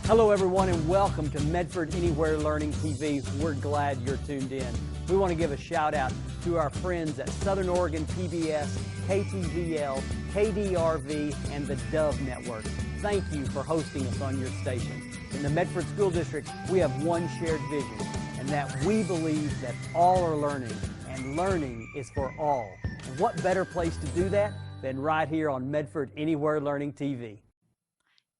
Hello everyone and welcome to Medford Anywhere Learning TV. We're glad you're tuned in. We want to give a shout out to our friends at Southern Oregon PBS, KTVL, KDRV, and the Dove Network. Thank you for hosting us on your station. In the Medford School District, we have one shared vision, and that we believe that all are learning, and learning is for all. And what better place to do that than right here on Medford Anywhere Learning TV.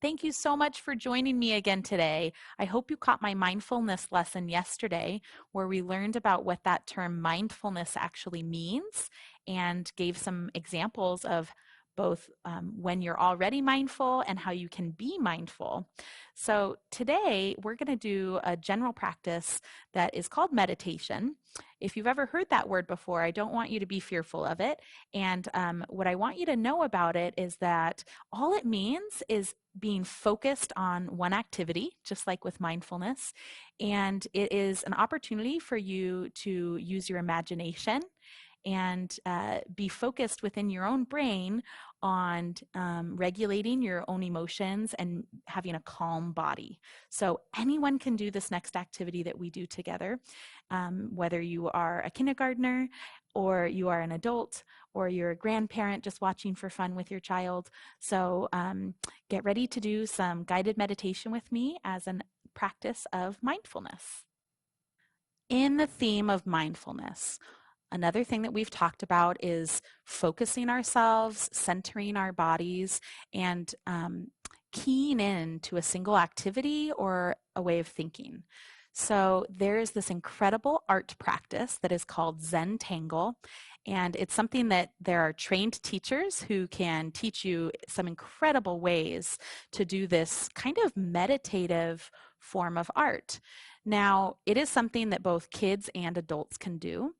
Thank you so much for joining me again today. I hope you caught my mindfulness lesson yesterday, where we learned about what that term mindfulness actually means and gave some examples of both when you're already mindful and how you can be mindful. So today we're going to do a general practice that is called meditation. If you've ever heard that word before, I don't want you to be fearful of it. And what I want you to know about it is that all it means is being focused on one activity, just like with mindfulness. And it is an opportunity for you to use your imagination and be focused within your own brain on regulating your own emotions and having a calm body. So anyone can do this next activity that we do together, whether you are a kindergartner or you are an adult or you're a grandparent just watching for fun with your child. So get ready to do some guided meditation with me as a practice of mindfulness. In the theme of mindfulness, another thing that we've talked about is focusing ourselves, centering our bodies, and keying in to a single activity or a way of thinking. So there's this incredible art practice that is called ZENTANGLE, and it's something that there are trained teachers who can teach you some incredible ways to do this kind of meditative form of art. Now, it is something that both kids and adults can do.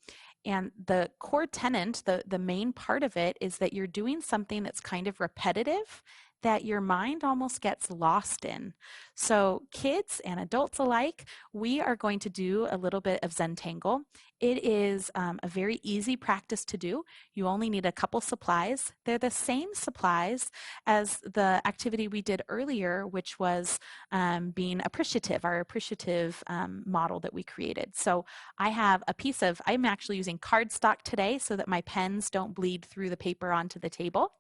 And the core tenet, the main part of it, is that you're doing something that's kind of repetitive, that your mind almost gets lost in. So kids and adults alike, we are going to do a little bit of ZENTANGLE. It is a very easy practice to do. You only need a couple supplies. They're the same supplies as the activity we did earlier, which was being appreciative, our appreciative model that we created. So I have a piece of, I'm actually using cardstock today so that my pens don't bleed through the paper onto the table.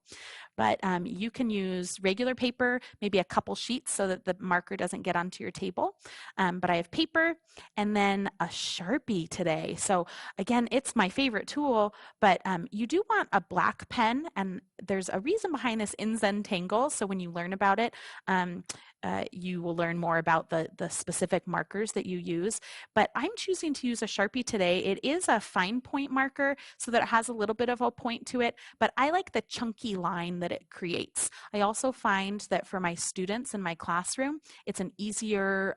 But you can use regular paper, maybe a couple sheets so that the marker doesn't get onto your table. But I have paper and then a Sharpie today. So again, it's my favorite tool, but you do want a black pen, and there's a reason behind this in ZENTANGLE. So when you learn about it, you will learn more about the specific markers that you use. But I'm choosing to use a Sharpie today. It is a fine point marker so that it has a little bit of a point to it, but I like the chunky line that it creates. I also find that for my students in my classroom, it's an easier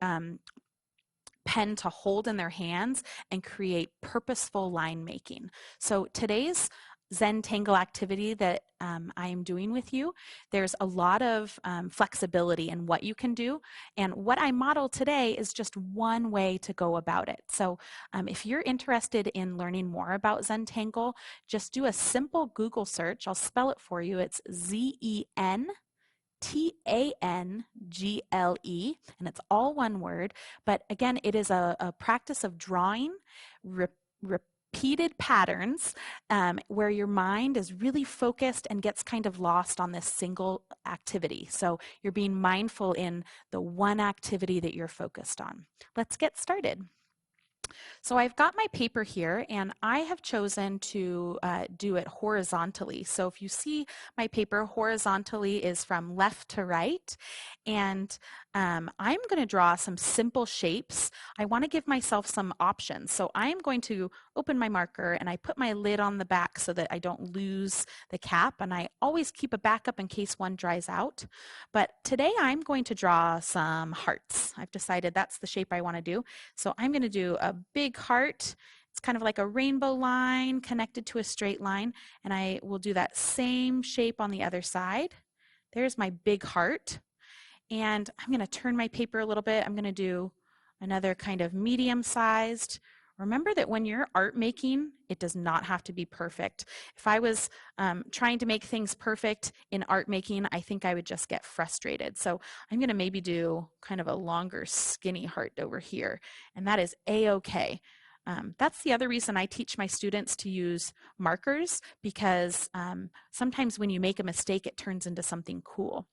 pen to hold in their hands and create purposeful line making. So today's ZENTANGLE activity that I am doing with you, there's a lot of flexibility in what you can do, and what I model today is just one way to go about it. So if you're interested in learning more about ZENTANGLE, just do a simple Google search. I'll spell it for you. It's ZENTANGLE, and it's all one word. But again, it is a practice of drawing repeated patterns where your mind is really focused and gets kind of lost on this single activity. So you're being mindful in the one activity that you're focused on. Let's get started. So I've got my paper here, and I have chosen to do it horizontally. So if you see my paper, horizontally is from left to right, and I'm going to draw some simple shapes. I want to give myself some options. So I am going to open my marker, and I put my lid on the back so that I don't lose the cap, and I always keep a backup in case one dries out. But today I'm going to draw some hearts. I've decided that's the shape I want to do. So I'm going to do a big heart. It's kind of like a rainbow line connected to a straight line, and I will do that same shape on the other side. There's my big heart, and I'm going to turn my paper a little bit. I'm going to do another kind of medium-sized Remember that when you're art making, it does not have to be perfect. If I was trying to make things perfect in art making, I think I would just get frustrated. So I'm going to maybe do kind of a longer skinny heart over here, and that is a-okay. That's the other reason I teach my students to use markers, because sometimes when you make a mistake, it turns into something cool.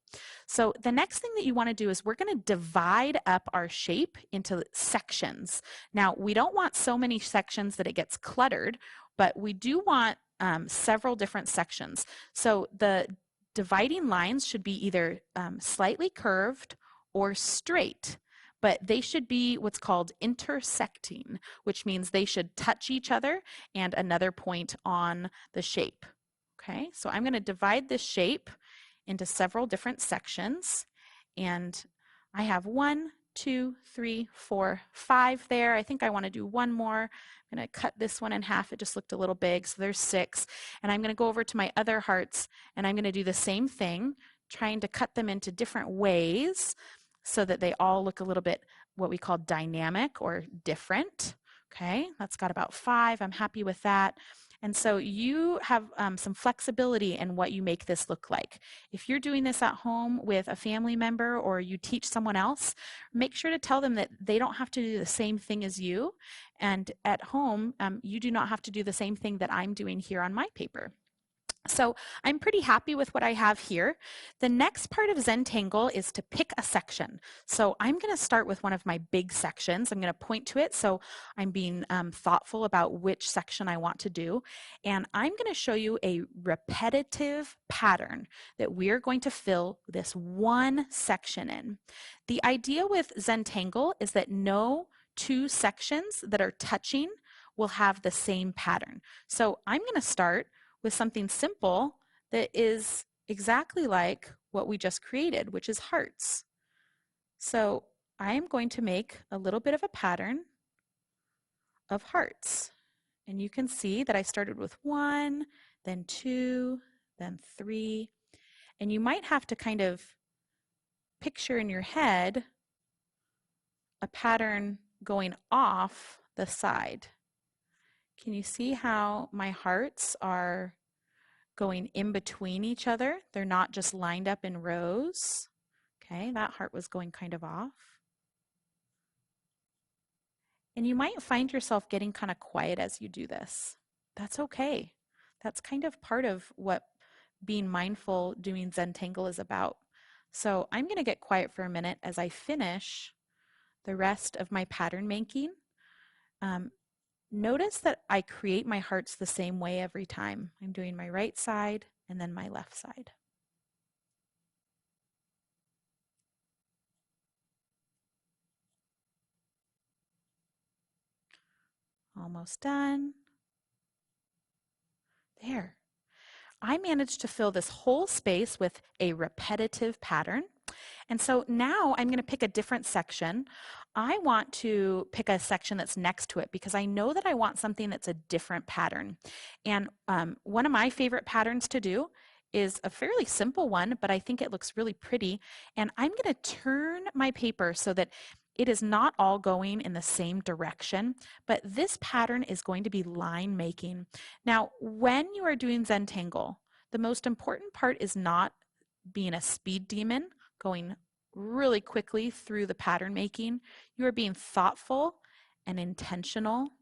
So the next thing that you want to do is we're going to divide up our shape into sections. Now, we don't want so many sections that it gets cluttered, but we do want several different sections. So the dividing lines should be either slightly curved or straight, but they should be what's called intersecting, which means they should touch each other and another point on the shape. Okay, so I'm going to divide this shape into several different sections, and I have 1, 2, 3, 4, 5 there. I think I want to do one more. I'm going to cut this one in half. It just looked a little big, so there's 6. And I'm going to go over to my other hearts, and I'm going to do the same thing, trying to cut them into different ways so that they all look a little bit what we call dynamic or different. Okay, that's got about 5. I'm happy with that. And so you have some flexibility in what you make this look like. If you're doing this at home with a family member or you teach someone else, make sure to tell them that they don't have to do the same thing as you. And at home, you do not have to do the same thing that I'm doing here on my paper. So I'm pretty happy with what I have here. The next part of Zentangle is to pick a section. So I'm going to start with one of my big sections. I'm going to point to it, so I'm being thoughtful about which section I want to do. And I'm going to show you a repetitive pattern that we're going to fill this one section in. The idea with Zentangle is that no 2 sections that are touching will have the same pattern. So I'm going to start with something simple that is exactly like what we just created, which is hearts. So I am going to make a little bit of a pattern of hearts. And you can see that I started with 1, then 2, then 3. And you might have to kind of picture in your head a pattern going off the side. Can you see how my hearts are going in between each other? They're not just lined up in rows. Okay, that heart was going kind of off. And you might find yourself getting kind of quiet as you do this. That's okay. That's kind of part of what being mindful doing Zentangle is about. So I'm going to get quiet for a minute as I finish the rest of my pattern making. Notice that I create my hearts the same way every time. I'm doing my right side and then my left side. Almost done. There. I managed to fill this whole space with a repetitive pattern. And so now I'm going to pick a different section. I want to pick a section that's next to it because I know that I want something that's a different pattern. And one of my favorite patterns to do is a fairly simple one, but I think it looks really pretty. And I'm going to turn my paper so that it is not all going in the same direction, but this pattern is going to be line making. Now, when you are doing Zentangle, the most important part is not being a speed demon, going really quickly through the pattern making. You are being thoughtful and intentional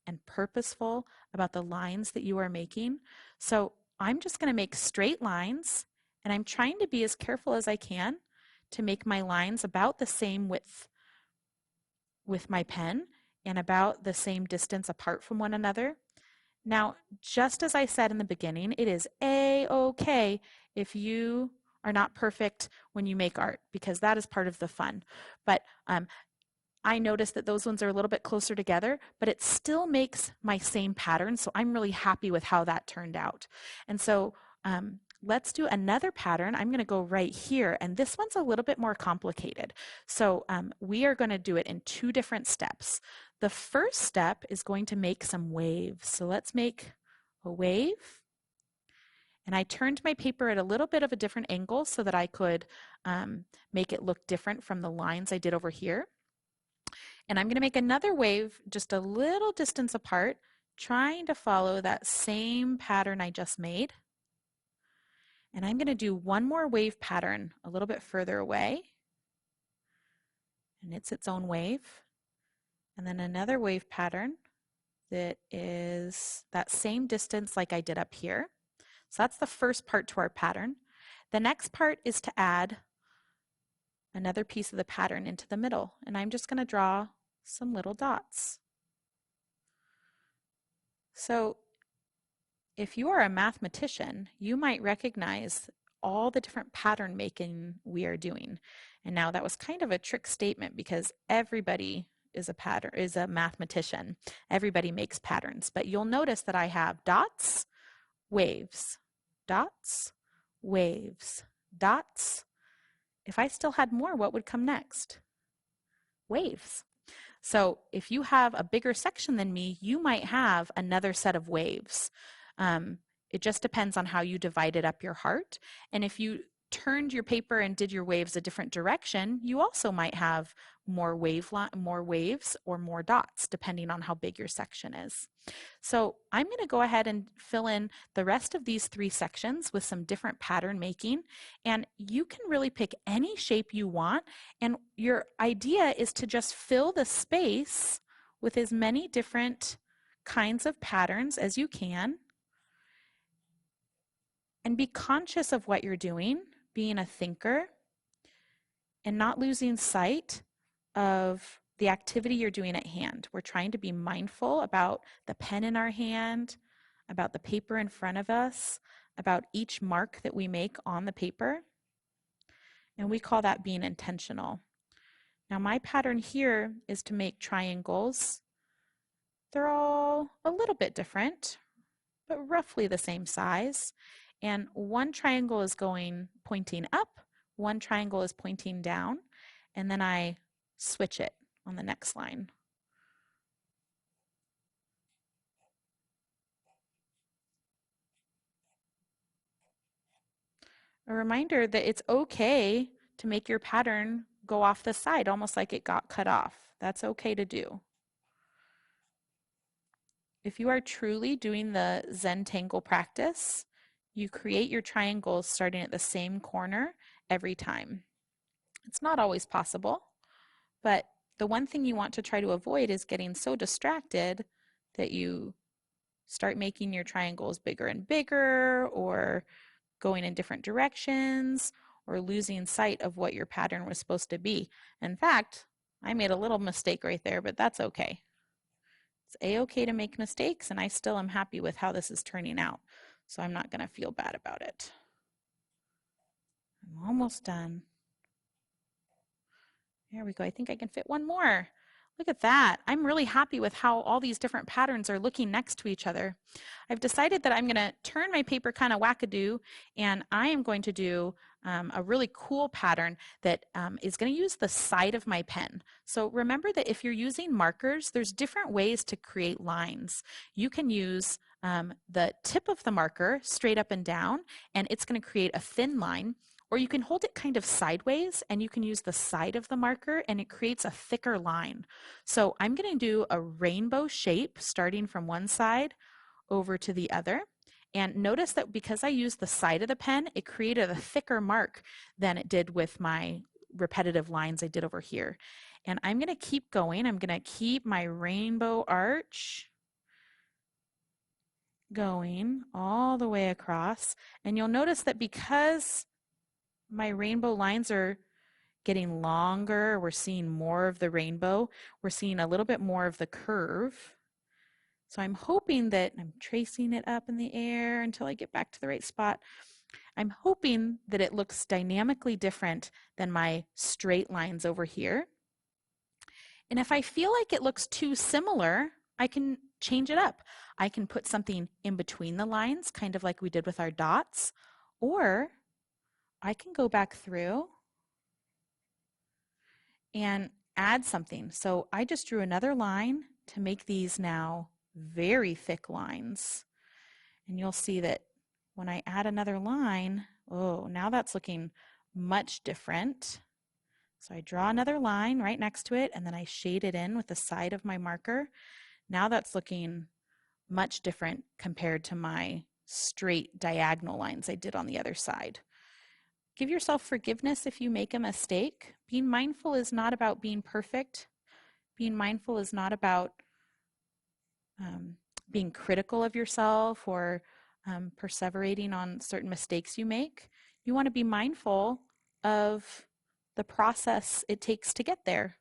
and purposeful about the lines that you are making. So I'm just going to make straight lines, and I'm trying to be as careful as I can to make my lines about the same width with my pen and about the same distance apart from one another. Now, just as I said in the beginning, it is a-okay if you are not perfect when you make art, because that is part of the fun. But I noticed that those ones are a little bit closer together, but it still makes my same pattern, so I'm really happy with how that turned out. And so let's do another pattern. I'm going to go right here, and this one's a little bit more complicated. So we are going to do it in 2 different steps. The first step is going to make some waves. So let's make a wave. And I turned my paper at a little bit of a different angle so that I could make it look different from the lines I did over here. And I'm going to make another wave just a little distance apart, trying to follow that same pattern I just made. And I'm going to do one more wave pattern a little bit further away. And it's its own wave. And then another wave pattern that is that same distance like I did up here. So that's the first part to our pattern. The next part is to add another piece of the pattern into the middle. And I'm just going to draw some little dots. So if you are a mathematician, you might recognize all the different pattern making we are doing. And now that was kind of a trick statement because everybody is a mathematician. Everybody makes patterns, but you'll notice that I have dots, waves, dots, waves, dots. If I still had more, what would come next? Waves. So if you have a bigger section than me, you might have another set of waves. It just depends on how you divided up your heart. And if you turned your paper and did your waves a different direction, you also might have more waves or more dots, depending on how big your section is. So I'm going to go ahead and fill in the rest of these 3 sections with some different pattern making. And you can really pick any shape you want. And your idea is to just fill the space with as many different kinds of patterns as you can. And be conscious of what you're doing, being a thinker, and not losing sight of the activity you're doing at hand. We're trying to be mindful about the pen in our hand, about the paper in front of us, about each mark that we make on the paper. And we call that being intentional. Now my pattern here is to make triangles. They're all a little bit different, but roughly the same size. And one triangle is pointing up, one triangle is pointing down, and then I switch it on the next line. A reminder that it's okay to make your pattern go off the side, almost like it got cut off. That's okay to do. If you are truly doing the Zentangle practice, you create your triangles starting at the same corner every time. It's not always possible, but the one thing you want to try to avoid is getting so distracted that you start making your triangles bigger and bigger, or going in different directions, or losing sight of what your pattern was supposed to be. In fact, I made a little mistake right there, but that's okay. It's a-okay to make mistakes, and I still am happy with how this is turning out. So I'm not going to feel bad about it. I'm almost done. There we go. I think I can fit one more. Look at that. I'm really happy with how all these different patterns are looking next to each other. I've decided that I'm going to turn my paper kind of wackadoo, and I am going to do a really cool pattern that is going to use the side of my pen. So remember that if you're using markers, there's different ways to create lines. You can use the tip of the marker straight up and down, and it's going to create a thin line. Or you can hold it kind of sideways and you can use the side of the marker and it creates a thicker line. So I'm going to do a rainbow shape starting from one side over to the other. And notice that because I used the side of the pen, it created a thicker mark than it did with my repetitive lines I did over here. And I'm going to keep going. I'm going to keep my rainbow arch going all the way across. And you'll notice that because my rainbow lines are getting longer, we're seeing more of the rainbow, we're seeing a little bit more of the curve. So I'm hoping that, I'm tracing it up in the air until I get back to the right spot. I'm hoping that it looks dynamically different than my straight lines over here. And if I feel like it looks too similar, I can change it up. I can put something in between the lines, kind of like we did with our dots, or I can go back through and add something. So I just drew another line to make these now very thick lines. And you'll see that when I add another line, oh, now that's looking much different. So I draw another line right next to it, and then I shade it in with the side of my marker. Now that's looking much different compared to my straight diagonal lines I did on the other side. Give yourself forgiveness if you make a mistake. Being mindful is not about being perfect. Being mindful is not about being critical of yourself or perseverating on certain mistakes you make. You want to be mindful of the process it takes to get there.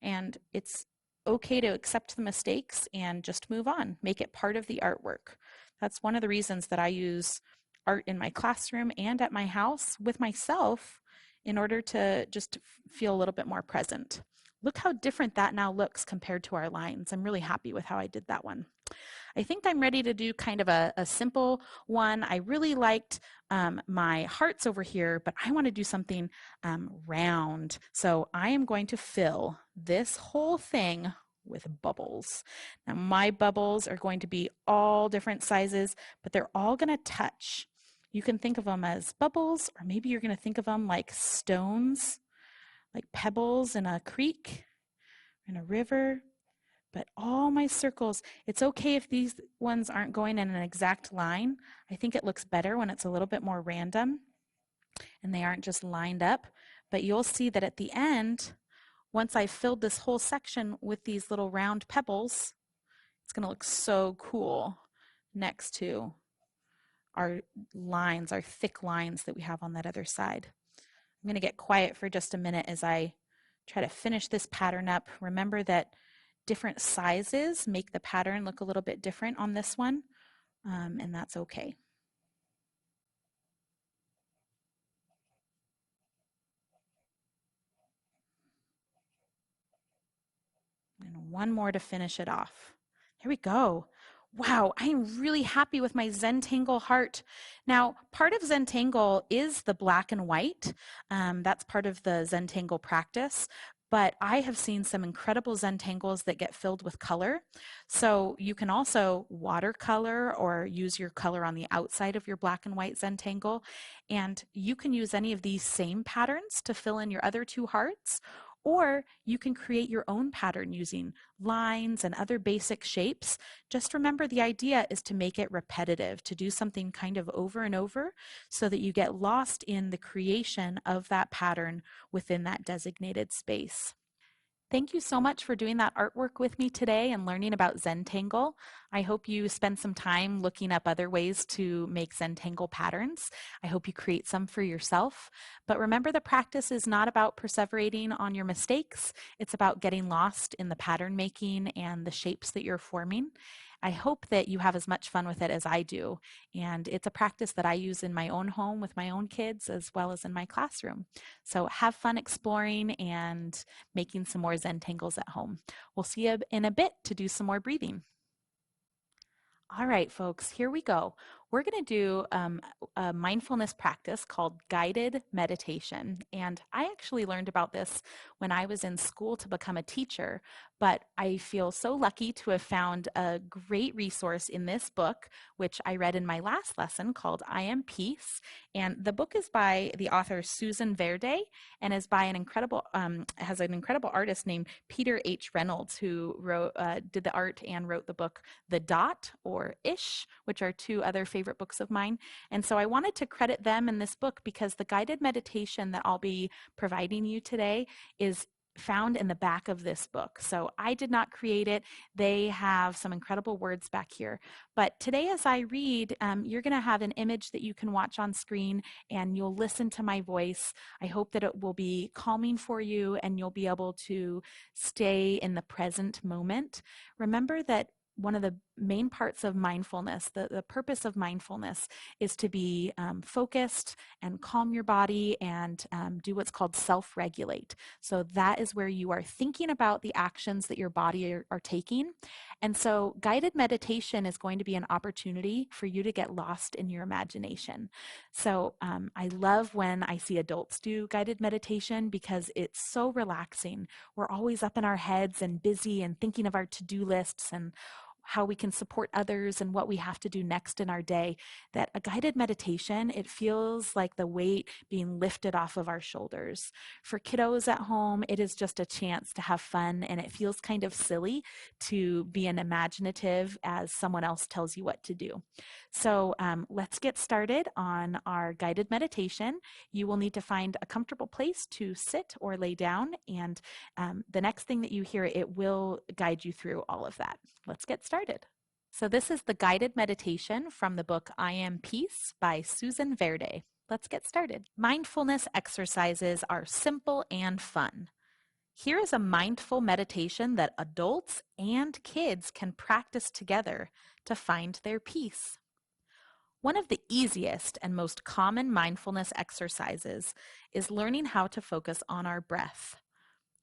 And it's okay to accept the mistakes and just move on. Make it part of the artwork. That's one of the reasons that I use art in my classroom and at my house with myself in order to just feel a little bit more present. Look how different that now looks compared to our lines. I'm really happy with how I did that one. I think I'm ready to do kind of a simple one. I really liked my hearts over here, but I want to do something round. So I am going to fill this whole thing with bubbles. Now my bubbles are going to be all different sizes, but they're all going to touch. You can think of them as bubbles, or maybe you're going to think of them like stones, like pebbles in a creek, in a river. But all my circles, it's okay if these ones aren't going in an exact line. I think it looks better when it's a little bit more random and they aren't just lined up. But you'll see that at the end, once I've filled this whole section with these little round pebbles, it's going to look so cool next to our lines, our thick lines that we have on that other side. I'm going to get quiet for just a minute as I try to finish this pattern up. Remember that different sizes make the pattern look a little bit different on this one, and that's okay. And one more to finish it off. Here we go. Wow, I am really happy with my Zentangle heart. Now, part of Zentangle is the black and white. That's part of the Zentangle practice. But I have seen some incredible Zentangles that get filled with color. So you can also watercolor or use your color on the outside of your black and white Zentangle. And you can use any of these same patterns to fill in your other two hearts. Or you can create your own pattern using lines and other basic shapes. Just remember the idea is to make it repetitive, to do something kind of over and over so that you get lost in the creation of that pattern within that designated space. Thank you so much for doing that artwork with me today and learning about Zentangle. I hope you spend some time looking up other ways to make Zentangle patterns. I hope you create some for yourself. But remember, the practice is not about perseverating on your mistakes. It's about getting lost in the pattern making and the shapes that you're forming. I hope that you have as much fun with it as I do. And it's a practice that I use in my own home with my own kids as well as in my classroom. So have fun exploring and making some more Zentangles at home. We'll see you in a bit to do some more breathing. All right, folks, here we go. We're going to do a mindfulness practice called guided meditation. And I actually learned about this when I was in school to become a teacher, but I feel so lucky to have found a great resource in this book, which I read in my last lesson called I Am Peace. And the book is by the author Susan Verde and is by an incredible, has an incredible artist named Peter H. Reynolds who did the art and wrote the book The Dot or Ish, which are two other favorite books of mine. And so I wanted to credit them in this book because the guided meditation that I'll be providing you today is found in the back of this book. So I did not create it. They have some incredible words back here. But today as I read, you're going to have an image that you can watch on screen and you'll listen to my voice. I hope that it will be calming for you and you'll be able to stay in the present moment. Remember that one of the main parts of mindfulness, the purpose of mindfulness is to be focused and calm your body and do what's called self-regulate. So that is where you are thinking about the actions that your body are taking. And so guided meditation is going to be an opportunity for you to get lost in your imagination. So I love when I see adults do guided meditation because it's so relaxing. We're always up in our heads and busy and thinking of our to-do lists and how we can support others and what we have to do next in our day, that a guided meditation, it feels like the weight being lifted off of our shoulders. For kiddos at home, it is just a chance to have fun, and it feels kind of silly to be an imaginative as someone else tells you what to do. So let's get started on our guided meditation. You will need to find a comfortable place to sit or lay down, and the next thing that you hear, it will guide you through all of that. Let's get started. So this is the guided meditation from the book I Am Peace by Susan Verde. Let's get started. Mindfulness exercises are simple and fun. Here is a mindful meditation that adults and kids can practice together to find their peace. One of the easiest and most common mindfulness exercises is learning how to focus on our breath.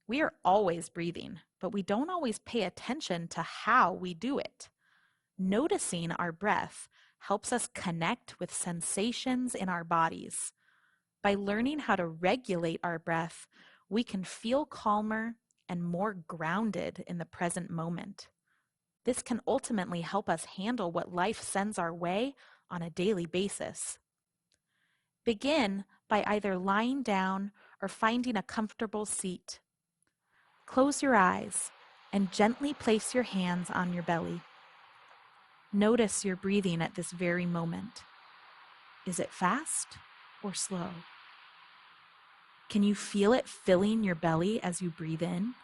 We are always breathing, but we don't always pay attention to how we do it. Noticing our breath helps us connect with sensations in our bodies. By learning how to regulate our breath, we can feel calmer and more grounded in the present moment. This can ultimately help us handle what life sends our way on a daily basis. Begin by either lying down or finding a comfortable seat. Close your eyes and gently place your hands on your belly. Notice your breathing at this very moment. Is it fast or slow? Can you feel it filling your belly as you breathe in?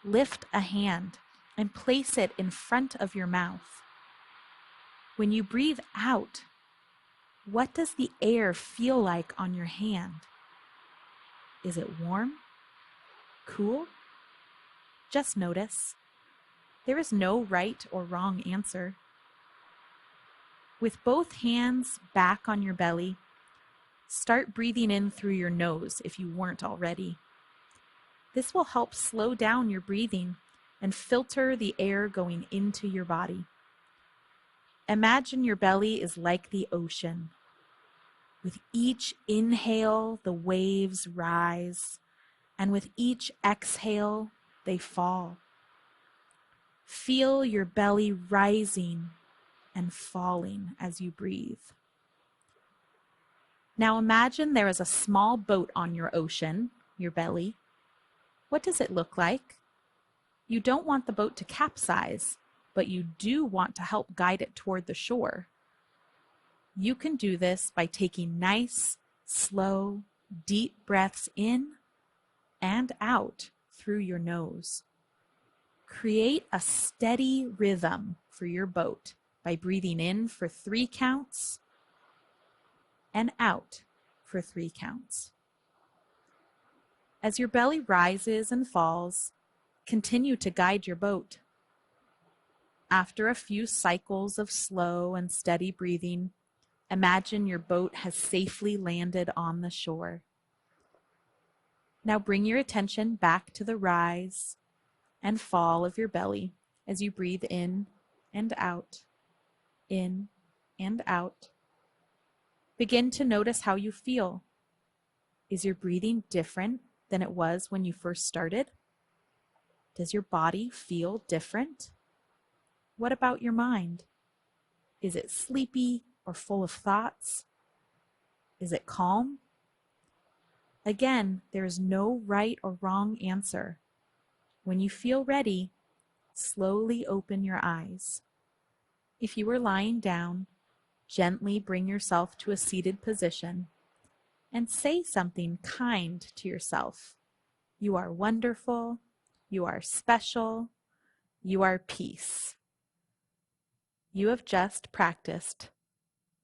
Lift a hand and place it in front of your mouth. When you breathe out, what does the air feel like on your hand? Is it warm? Cool? Just notice. There is no right or wrong answer. With both hands back on your belly, start breathing in through your nose if you weren't already. This will help slow down your breathing and filter the air going into your body. Imagine your belly is like the ocean. With each inhale, the waves rise, and with each exhale, they fall. Feel your belly rising and falling as you breathe. Now imagine there is a small boat on your ocean, your belly. What does it look like? You don't want the boat to capsize, but you do want to help guide it toward the shore. You can do this by taking nice, slow, deep breaths in and out through your nose. Create a steady rhythm for your boat by breathing in for 3 counts and out for 3 counts. As your belly rises and falls, continue to guide your boat. After a few cycles of slow and steady breathing, imagine your boat has safely landed on the shore. Now bring your attention back to the rise and fall of your belly as you breathe in and out, in and out. Begin to notice how you feel. Is your breathing different than it was when you first started? Does your body feel different? What about your mind? Is it sleepy or full of thoughts? Is it calm? Again, there is no right or wrong answer. When you feel ready, slowly open your eyes. If you are lying down, gently bring yourself to a seated position and say something kind to yourself. You are wonderful. You are special. You are peace. You have just practiced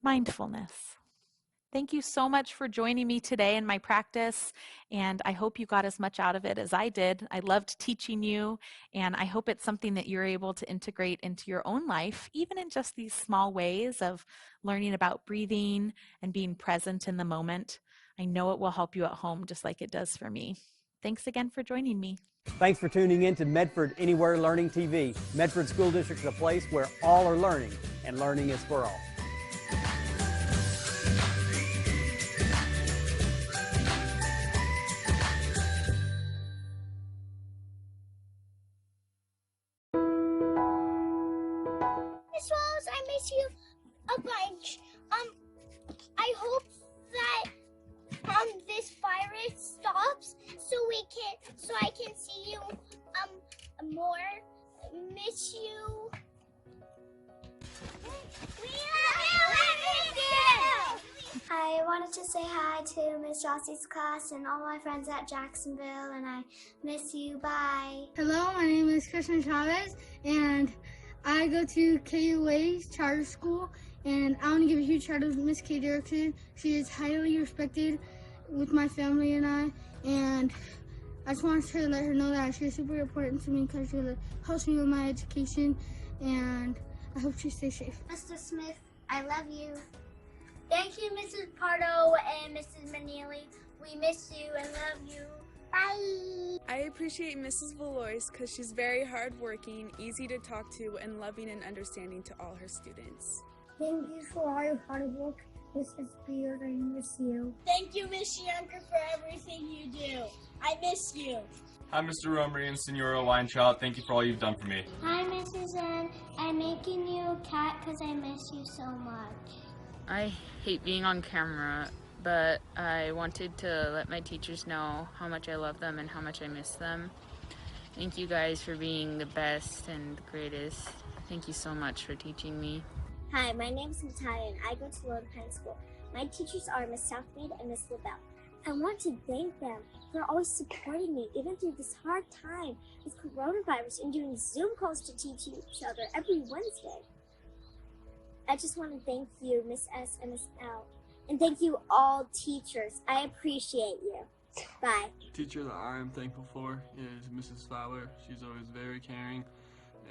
mindfulness. Thank you so much for joining me today in my practice, and I hope you got as much out of it as I did. I loved teaching you, and I hope it's something that you're able to integrate into your own life, even in just these small ways of learning about breathing and being present in the moment. I know it will help you at home just like it does for me. Thanks again for joining me. Thanks for tuning in to Medford Anywhere Learning TV. Medford School District is a place where all are learning, and learning is for all. miss you a bunch. I hope that this virus stops so I can see you more. Miss you. We love you. I wanted to say hi to Miss Rossi's class and all my friends at Jacksonville, and I miss you. Bye. Hello, my name is Christian Chavez, and I go to KUA's charter school, and I want to give a huge shout out to Miss Kay Derrickson. She is highly respected with my family and I, and I just want to let her know that she is super important to me because she helps me with my education, and I hope she stays safe. Mr. Smith, I love you. Thank you, Mrs. Pardo and Mrs. Manili. We miss you and love you. Bye. I appreciate Mrs. Boyles because she's very hardworking, easy to talk to, and loving and understanding to all her students. Thank you for all your hard work, Mrs. Beard. I miss you. Thank you, Miss Younger, for everything you do. I miss you. Hi, Mr. Romery and Senora Weintraub. Thank you for all you've done for me. Hi, Mrs. N. I'm making you a cat because I miss you so much. I hate being on camera, but I wanted to let my teachers know how much I love them and how much I miss them. Thank you guys for being the best and the greatest. Thank you so much for teaching me. Hi, my name is Natalia and I go to Lone Pine School. My teachers are Miss Southmead and Miss LaBelle. I want to thank them for always supporting me even through this hard time with coronavirus and doing Zoom calls to teach each other every Wednesday. I just want to thank you, Miss S and Miss L. And thank you all teachers. I appreciate you. Bye. The teacher that I am thankful for is Mrs. Fowler. She's always very caring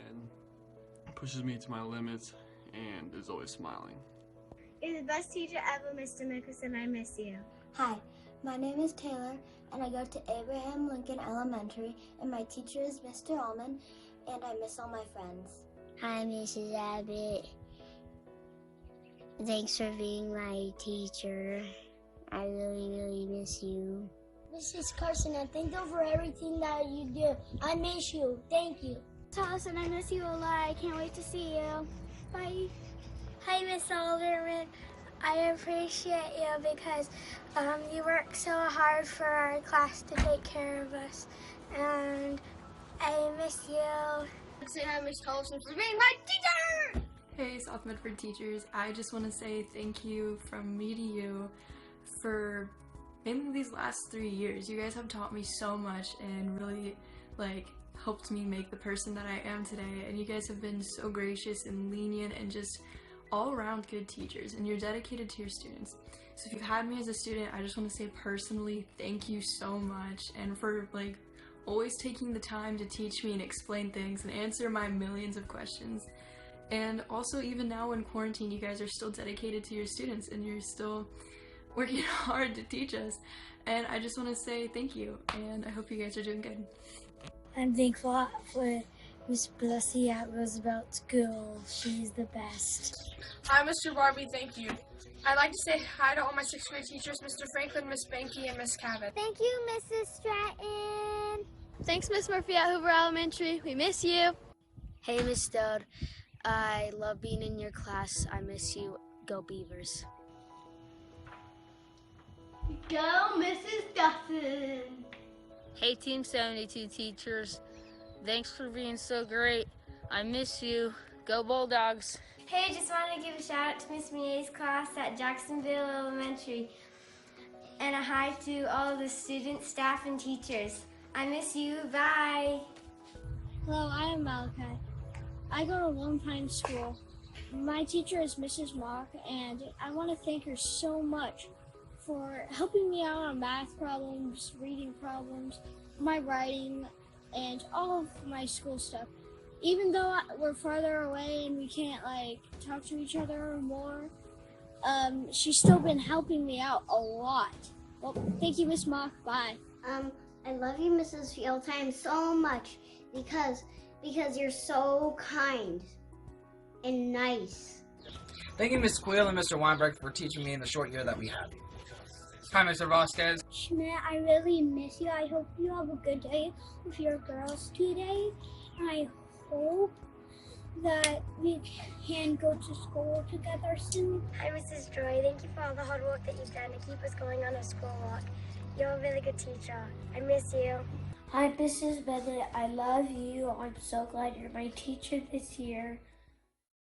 and pushes me to my limits and is always smiling. You're the best teacher ever, Mr. Nicholson. I miss you. Hi, my name is Taylor, and I go to Abraham Lincoln Elementary, and my teacher is Mr. Allman, and I miss all my friends. Hi, Mrs. Abbott. Thanks for being my teacher. I really miss you. Mrs. Carson, I thank you for everything that you do. I miss you. Thank you. Allison, I miss you a lot. I can't wait to see you. Bye. Hi, Miss Alderman. I appreciate you because you work so hard for our class to take care of us. And I miss you. Say hi, Miss Tolson, for being my teacher! Hey, South Medford teachers. I just want to say thank you from me to you for mainly these last 3 years. You guys have taught me so much and really helped me make the person that I am today. And you guys have been so gracious and lenient and just all around good teachers, and you're dedicated to your students. So if you've had me as a student, I just want to say personally thank you so much, and for always taking the time to teach me and explain things and answer my millions of questions. And also, even now in quarantine, you guys are still dedicated to your students and you're still working hard to teach us. And I just want to say thank you, and I hope you guys are doing good. I'm thankful for Miss Blessy at Roosevelt School. She's the best. Hi, Mr. Barbie, thank you. I'd like to say hi to all my 6th grade teachers, Mr. Franklin, Miss Banky, and Miss Cabot. Thank you, Mrs. Stratton. Thanks, Miss Murphy at Hoover Elementary. We miss you. Hey, Miss Stud. I love being in your class. I miss you. Go Beavers. Go, Mrs. Dawson. Hey, Team 72 teachers. Thanks for being so great. I miss you. Go Bulldogs. Hey, I just want to give a shout out to Miss Mia's class at Jacksonville Elementary. And a hi to all of the students, staff, and teachers. I miss you. Bye. Hello, I am Malachi. I go to Lone Pine School. My teacher is Mrs. Mock, and I want to thank her so much for helping me out on math problems, reading problems, my writing, and all of my school stuff. Even though we're farther away and we can't talk to each other more, she's still been helping me out a lot. Well, thank you, Miss Mock. Bye. I love you, Mrs. Fieldtime, so much because you're so kind and nice. Thank you, Miss Quill and Mr. Weinberg, for teaching me in the short year that we had. Hi, Mr. Vasquez. Schmidt, I really miss you. I hope you have a good day with your girls today. And I hope that we can go to school together soon. Hi, Mrs. Joy. Thank you for all the hard work that you've done to keep us going on our schoolwork. You're a really good teacher. I miss you. Hi, Mrs. Bennett. I love you. I'm so glad you're my teacher this year.